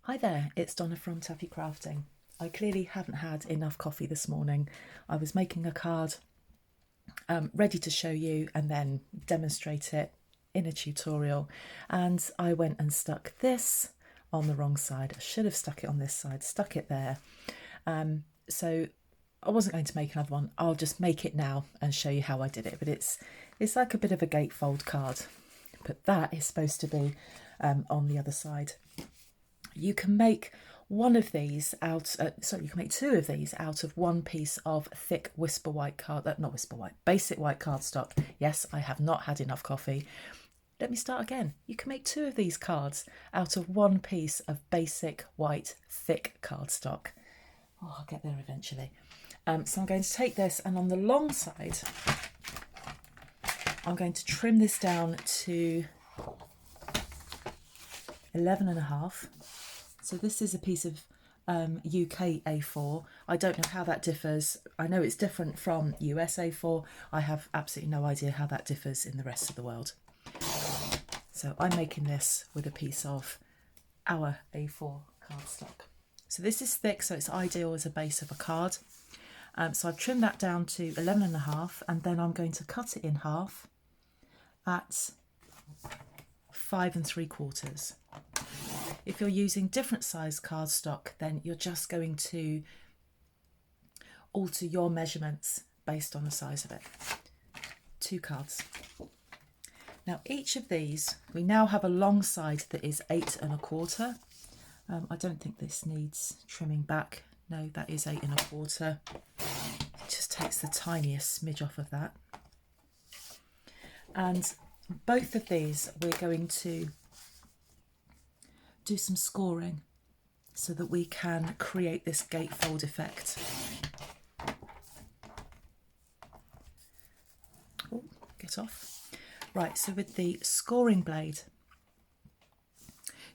Hi there, it's Donna from Taffy Crafting. I clearly haven't had enough coffee this morning. I was making a card ready to show you and then demonstrate it in a tutorial, and I went and stuck this on the wrong side. I should have stuck it on this side, stuck it there. So I wasn't going to make another one. I'll just make it now and show you how I did it, but it's like a bit of a gatefold card, but that is supposed to be on the other side. You can make one of these out, you can make two of these out of one piece of thick whisper white card, not whisper white, basic white cardstock. Yes, I have not had enough coffee. Let me start again. You can make two of these cards out of one piece of basic white thick cardstock. Oh, I'll get there eventually. So I'm going to take this, and on the long side, I'm going to trim this down to 11.5. So this is a piece of UK A4. I don't know how that differs. I know it's different from US A4. I have absolutely no idea how that differs in the rest of the world. So I'm making this with a piece of our A4 cardstock. So this is thick, so it's ideal as a base of a card. So I've trimmed that down to 11.5, and then I'm going to cut it in half at 5 3/4. If you're using different size cardstock, then you're just going to alter your measurements based on the size of it. 2 cards. Now each of these, we now have a long side that is 8 1/4. I don't think this needs trimming back. No, that is 8 1/4. It just takes the tiniest smidge off of that. And both of these we're going to do some scoring so that we can create this gatefold effect. Oh, get off. Right, so with the scoring blade,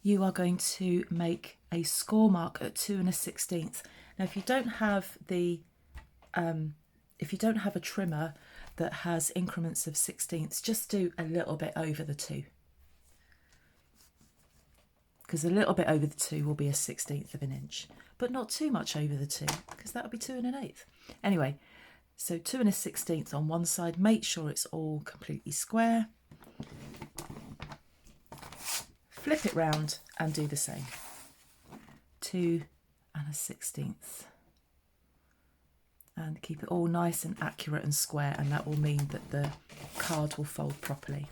you are going to make a score mark at 2 1/16. Now, if you don't have a trimmer that has increments of 16ths, just do a little bit over the 2. Because a little bit over the 2 will be a 16th of an inch, but not too much over the 2, because that would be 2 1/8. Anyway, so 2 1/16 on one side. Make sure it's all completely square. Flip it round and do the same. 2 1/16. And keep it all nice and accurate and square, and that will mean that the card will fold properly.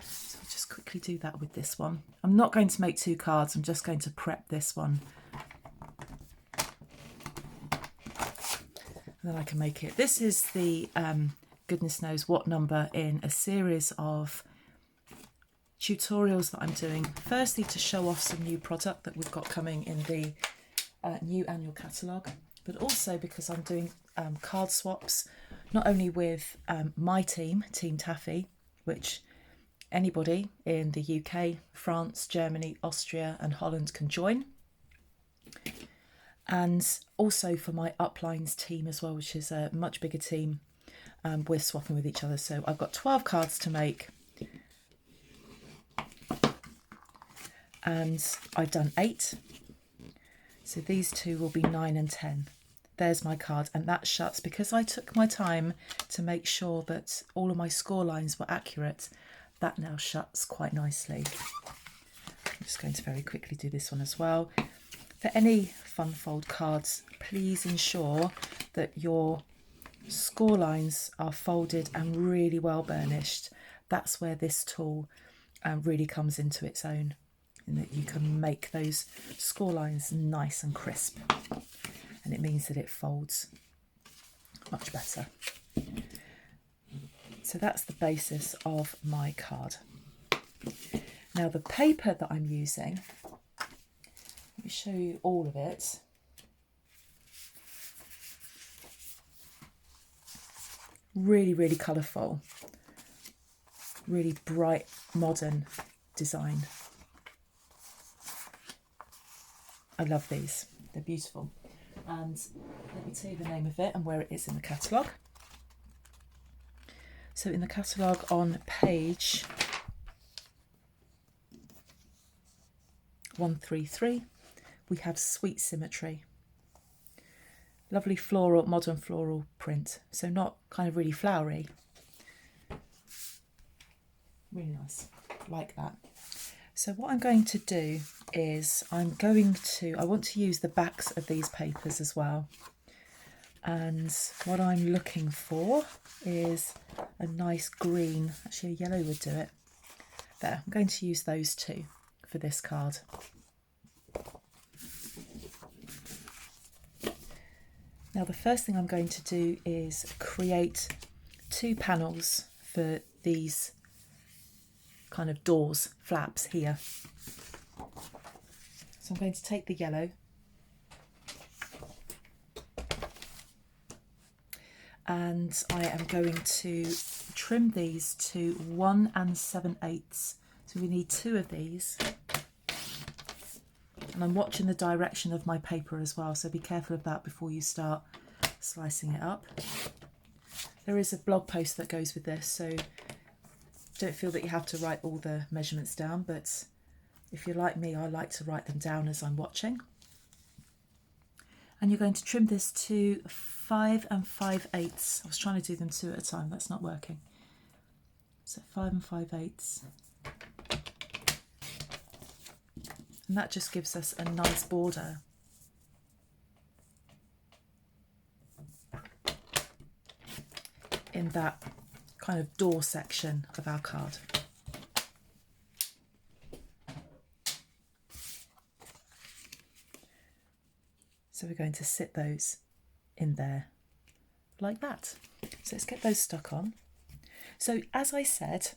So I'll just quickly do that with this one. I'm not going to make 2 cards, I'm just going to prep this one. And then I can make it. This is the goodness knows what number in a series of tutorials that I'm doing. Firstly, to show off some new product that we've got coming in the new annual catalogue, but also because I'm doing card swaps, not only with my team, Team Taffy, which anybody in the UK, France, Germany, Austria and Holland can join, and also for my uplines team as well, which is a much bigger team. We're swapping with each other. So I've got 12 cards to make, and I've done 8. So these 2 will be 9 and 10. There's my card, and that shuts, because I took my time to make sure that all of my score lines were accurate. That now shuts quite nicely. I'm just going to very quickly do this one as well. For any fun fold cards, please ensure that your score lines are folded and really well burnished. That's where this tool really comes into its own, in that you can make those score lines nice and crisp, and it means that it folds much better. So that's the basis of my card. Now the paper that I'm using, let me show you all of it. Really, really colourful, really bright, modern design. I love these, they're beautiful. And let me tell you the name of it and where it is in the catalogue. So in the catalogue on page 133, we have Sweet Symmetry. Lovely floral, modern floral print. So not kind of really flowery. Really nice, like that. So what I'm going to do is I want to use the backs of these papers as well. And what I'm looking for is a nice green, actually a yellow would do it. There, I'm going to use those two for this card. Now the first thing I'm going to do is create 2 panels for these kind of doors, flaps here. So I'm going to take the yellow and I am going to trim these to 1 7/8. So we need 2 of these. And I'm watching the direction of my paper as well, so be careful of that before you start slicing it up. There is a blog post that goes with this, so don't feel that you have to write all the measurements down, but if you're like me, I like to write them down as I'm watching. And you're going to trim this to 5 5/8. I was trying to do them 2 at a time, that's not working. So 5 5/8. And that just gives us a nice border. In that kind of door section of our card. So we're going to sit those in there like that. So let's get those stuck on. So as I said,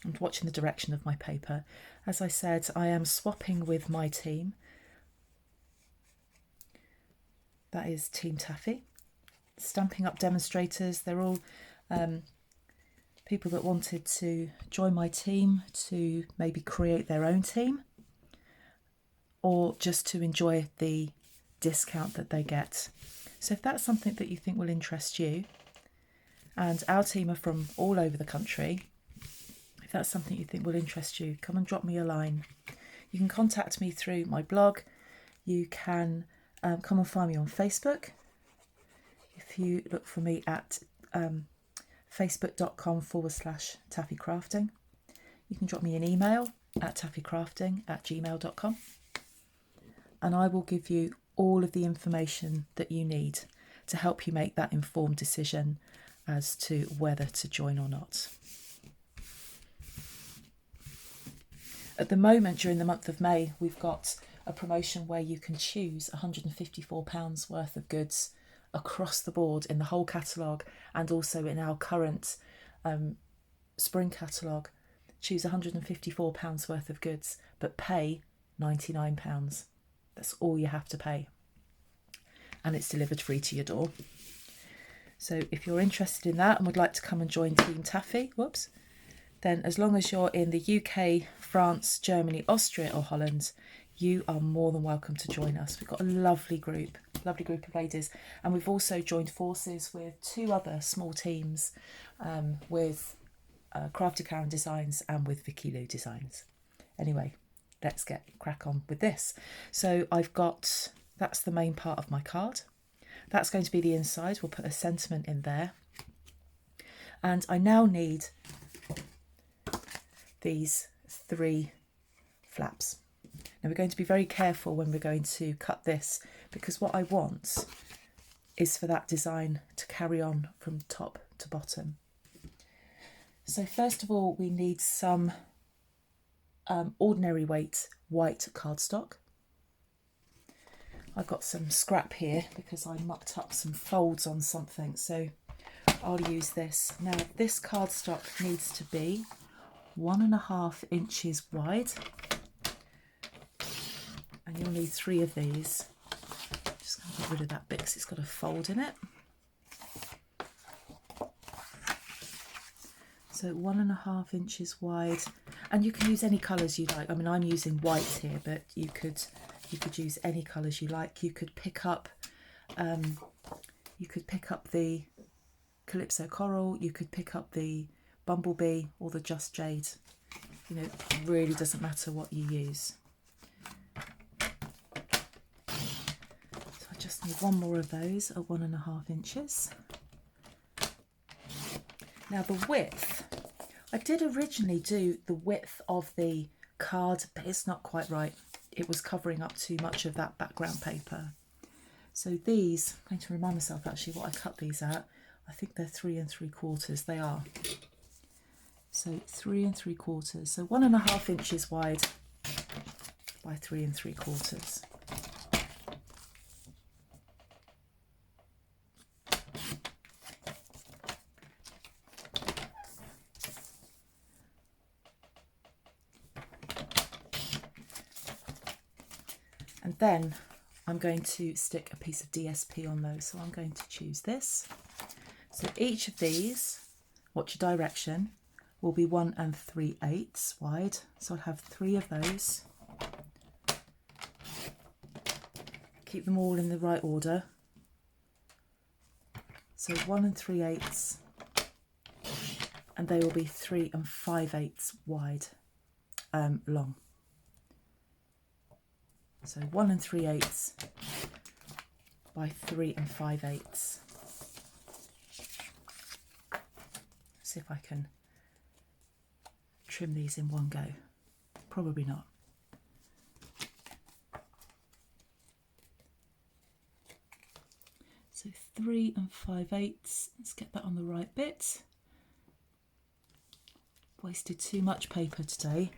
I'm watching the direction of my paper. As I said, I am swapping with my team. That is Team Taffy. Stampin' Up demonstrators. They're all people that wanted to join my team to maybe create their own team or just to enjoy the discount that they get. So if that's something that you think will interest you, and our team are from all over the country, if that's something you think will interest you, come and drop me a line. You can contact me through my blog. You can come and find me on Facebook. If you look for me at facebook.com/taffycrafting. You can drop me an email at taffycrafting@gmail.com, and I will give you all of the information that you need to help you make that informed decision as to whether to join or not. At the moment, during the month of May, we've got a promotion where you can choose £154 worth of goods across the board in the whole catalogue, and also in our current spring catalogue. Choose £154 worth of goods, but pay £99. That's all you have to pay. And it's delivered free to your door. So if you're interested in that and would like to come and join Team Taffy, then as long as you're in the UK, France, Germany, Austria or Holland, you are more than welcome to join us. We've got a lovely group of ladies, and we've also joined forces with 2 other small teams, with Crafty Karen Designs and with Vicky Lou Designs. Anyway, let's get crack on with this. So that's the main part of my card. That's going to be the inside. We'll put a sentiment in there. And I now need these 3 flaps. Now we're going to be very careful when we're going to cut this, because what I want is for that design to carry on from top to bottom. So first of all, we need some ordinary weight white cardstock. I've got some scrap here because I mucked up some folds on something, so I'll use this. Now this cardstock needs to be 1.5 inches wide, and you'll need 3 of these. Just going to get rid of that bit because it's got a fold in it. So 1.5 inches wide, and you can use any colours you like. I mean, I'm using white here, but you could use any colours you like. You could pick up the Calypso Coral, you could pick up the Bumblebee or the Just Jade. You know, it really doesn't matter what you use. just need one more of those at 1.5 inches. Now the width, I did originally do the width of the card, but it's not quite right. It was covering up too much of that background paper. So these, I'm going to remind myself actually what I cut these at. I think they're 3 3/4. They are. So 3 3/4. So 1.5 inches wide by 3 3/4. And then I'm going to stick a piece of DSP on those. So I'm going to choose this. So each of these, watch your direction, will be 1 3/8 wide. So I'll have 3 of those. Keep them all in the right order. So 1 3/8, and they will be 3 5/8 wide, long. So 1 3/8 by 3 5/8. See if I can trim these in one go. Probably not. So 3 5/8. Let's get that on the right bit. Wasted too much paper today.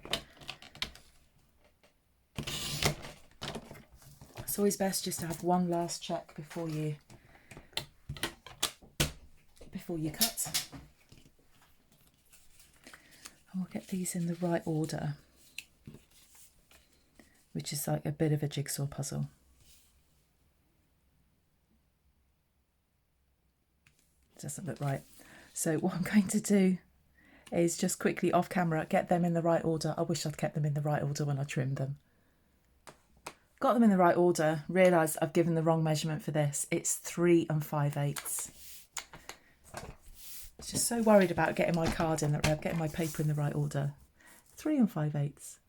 It's always best just to have one last check before you cut. And we'll get these in the right order, which is like a bit of a jigsaw puzzle. Doesn't look right. So what I'm going to do is just quickly off camera get them in the right order. I wish I'd kept them in the right order when I trimmed them. Got them in the right order, realised I've given the wrong measurement for this. It's 3 5/8. I was just so worried about getting my card in, getting my paper in the right order. 3 5/8.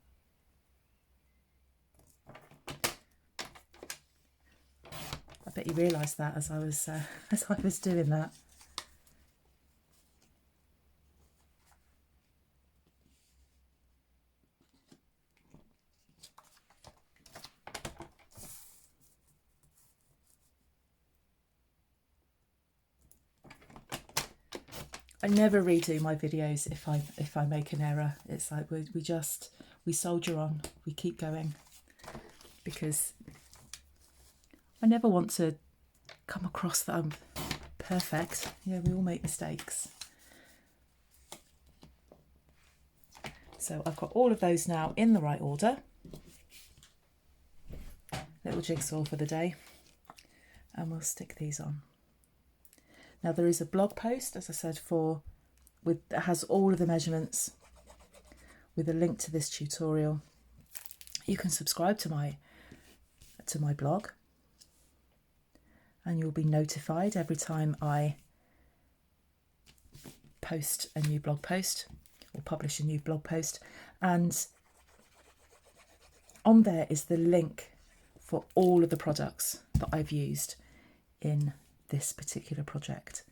I bet you realised that as I was doing that. I never redo my videos if I make an error. It's like we soldier on, we keep going, because I never want to come across that I'm perfect. Yeah, we all make mistakes. So I've got all of those now in the right order. Little jigsaw for the day, and we'll stick these on. Now there is a blog post, as I said, that has all of the measurements with a link to this tutorial. You can subscribe to my blog, and you'll be notified every time I post a new blog post or publish a new blog post. And on there is the link for all of the products that I've used in this particular project.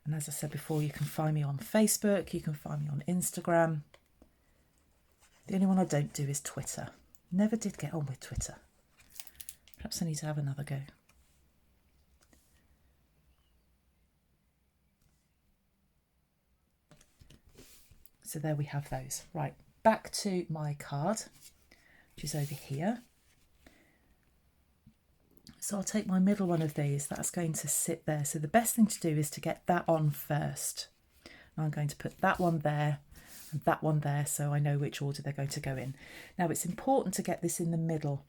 And as I said before, you can find me on Facebook, you can find me on Instagram. The only one I don't do is Twitter. Never did get on with Twitter. Perhaps I need to have another go. So there we have those. Right, back to my card, which is over here. So I'll take my middle one of these, that's going to sit there. So the best thing to do is to get that on first. And I'm going to put that one there and that one there, so I know which order they're going to go in. Now it's important to get this in the middle.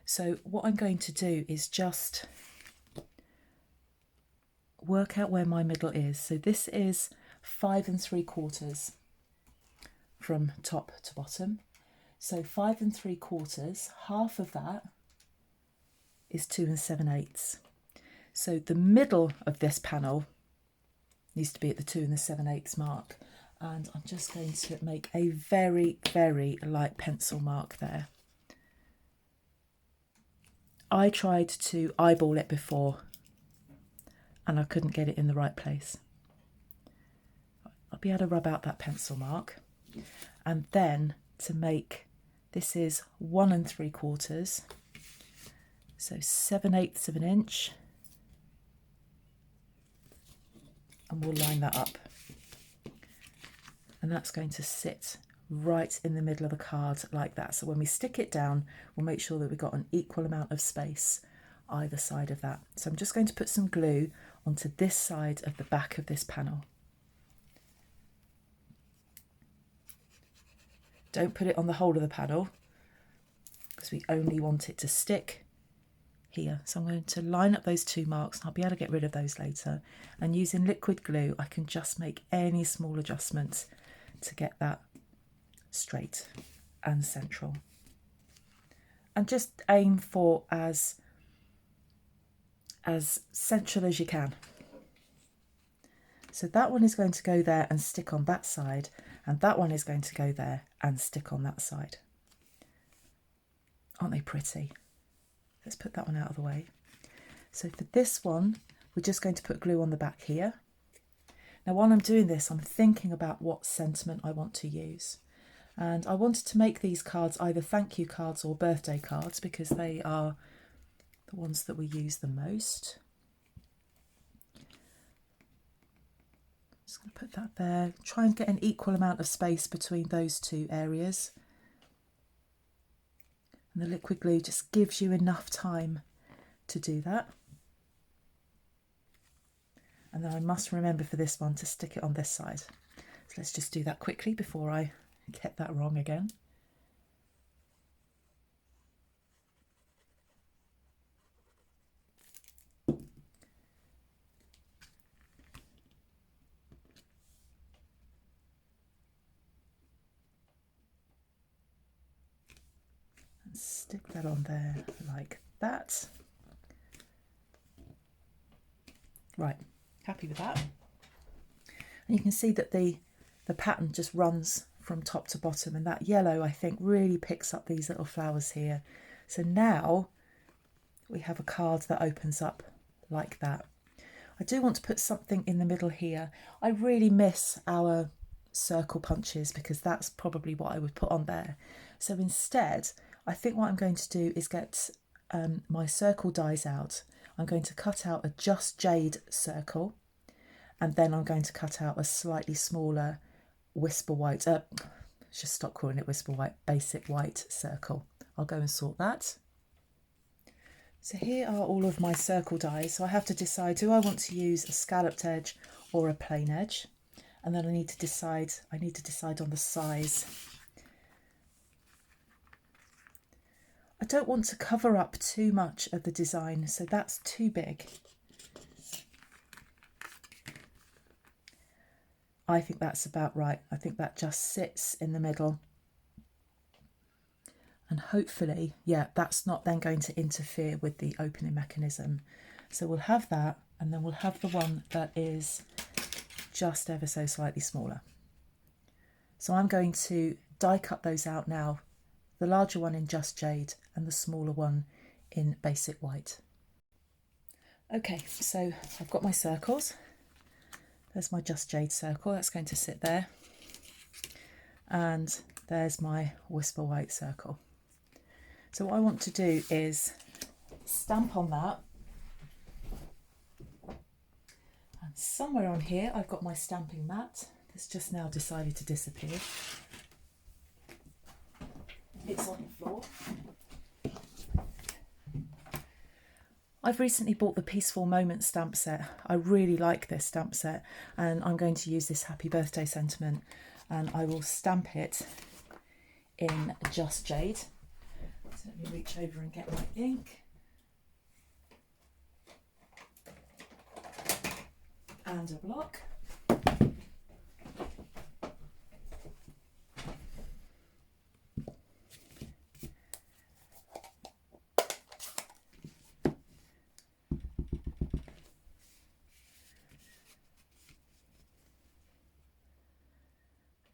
So what I'm going to do is just work out where my middle is. So this is 5 3/4 from top to bottom. So 5 3/4, half of that is 2 7/8. So the middle of this panel needs to be at the 2 7/8 mark. And I'm just going to make a very, very light pencil mark there. I tried to eyeball it before and I couldn't get it in the right place. I'll be able to rub out that pencil mark. And then to make, this is 1 3/4, so 7/8 of an inch, and we'll line that up. And that's going to sit right in the middle of the card like that. So when we stick it down, we'll make sure that we've got an equal amount of space either side of that. So I'm just going to put some glue onto this side of the back of this panel. Don't put it on the whole of the panel because we only want it to stick here. So I'm going to line up those 2 marks. I'll be able to get rid of those later. And using liquid glue, I can just make any small adjustments to get that straight and central. And just aim for as central as you can. So that one is going to go there and stick on that side, and that one is going to go there and stick on that side. Aren't they pretty? Let's put that one out of the way. So for this one, we're just going to put glue on the back here. Now while I'm doing this, I'm thinking about what sentiment I want to use. And I wanted to make these cards either thank you cards or birthday cards because they are the ones that we use the most. Just going to put that there. Try and get an equal amount of space between those 2 areas. And the liquid glue just gives you enough time to do that. And then I must remember for this one to stick it on this side. So let's just do that quickly before I get that wrong again. Stick that on there like that. Right, happy with that. And you can see that the pattern just runs from top to bottom, and that yellow I think really picks up these little flowers here. So now we have a card that opens up like that. I do want to put something in the middle here. I really miss our circle punches because that's probably what I would put on there. So instead, I think what I'm going to do is get my circle dies out. I'm going to cut out a Just Jade circle, and then I'm going to cut out a slightly smaller Whisper White, just stop calling it Whisper White, Basic White circle. I'll go and sort that. So here are all of my circle dies. So I have to decide, do I want to use a scalloped edge or a plain edge? And then I need to decide on the size. I don't want to cover up too much of the design, so that's too big. I think that's about right. I think that just sits in the middle. And hopefully, yeah, that's not then going to interfere with the opening mechanism. So we'll have that, and then we'll have the one that is just ever so slightly smaller. So I'm going to die cut those out now. The larger one in Just Jade and the smaller one in Basic White. Okay, so I've got my circles. There's my Just Jade circle, that's going to sit there. And there's my Whisper White circle. So what I want to do is stamp on that. And somewhere on here I've got my stamping mat that's just now decided to disappear. It's on the floor. I've recently bought the Peaceful Moments stamp set. I really like this stamp set, and I'm going to use this Happy Birthday sentiment, and I will stamp it in Just Jade. So let me reach over and get my ink. And a block.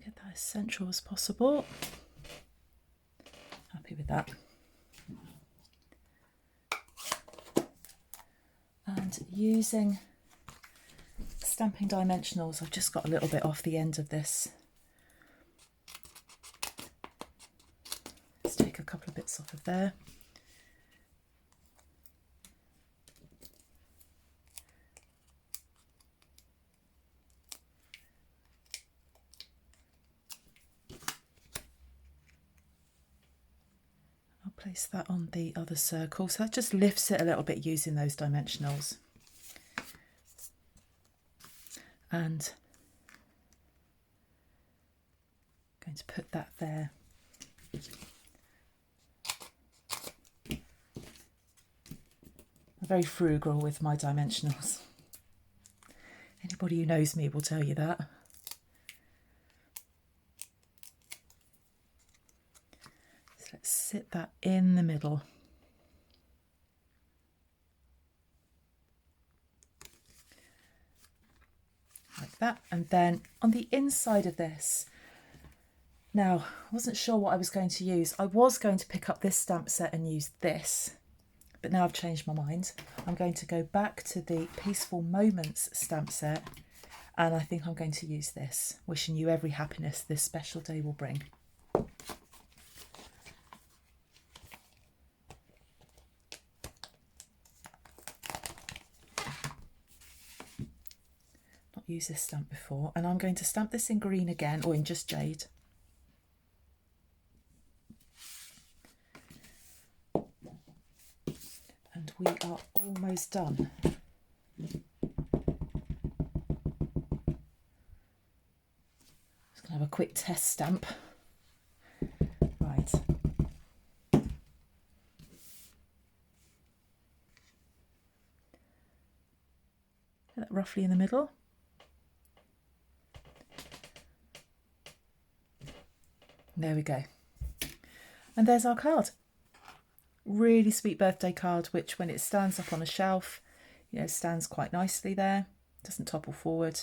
Get that as central as possible. Happy with that. And using stamping dimensionals, I've just got a little bit off the end of this. Let's take a couple of bits off of there. I'll place that on the other circle, so that just lifts it a little bit using those dimensionals. And I'm going to put that there. I'm very frugal with my dimensionals. Anybody who knows me will tell you that. So let's sit that in the middle. Like that. And then on the inside of this, now I wasn't sure what I was going to use. I was going to pick up this stamp set and use this, but now I've changed my mind. I'm going to go back to the Peaceful Moments stamp set, and I think I'm going to use this. Wishing you every happiness this special day will bring. Not used this stamp before, and I'm going to stamp this in green again, or in just jade. And we are almost done. Just going to have a quick test stamp. Right. Put that roughly in the middle. There we go. And there's our card. Really sweet birthday card, which when it stands up on a shelf, you know, stands quite nicely there, doesn't topple forward.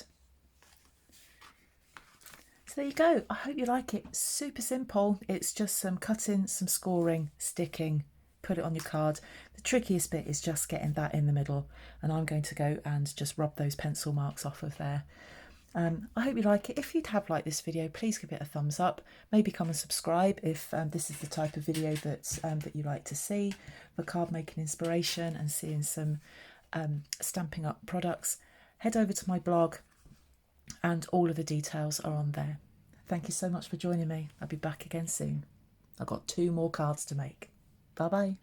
So there you go. I hope you like it. Super simple. It's just some cutting, some scoring, sticking, put it on your card. The trickiest bit is just getting that in the middle, and I'm going to go and just rub those pencil marks off of there. I hope you like it. If you have liked this video, please give it a thumbs up. Maybe come and subscribe if this is the type of video that you like to see for card making inspiration and seeing some Stampin' Up products. Head over to my blog and all of the details are on there. Thank you so much for joining me. I'll be back again soon. I've got 2 more cards to make. Bye bye.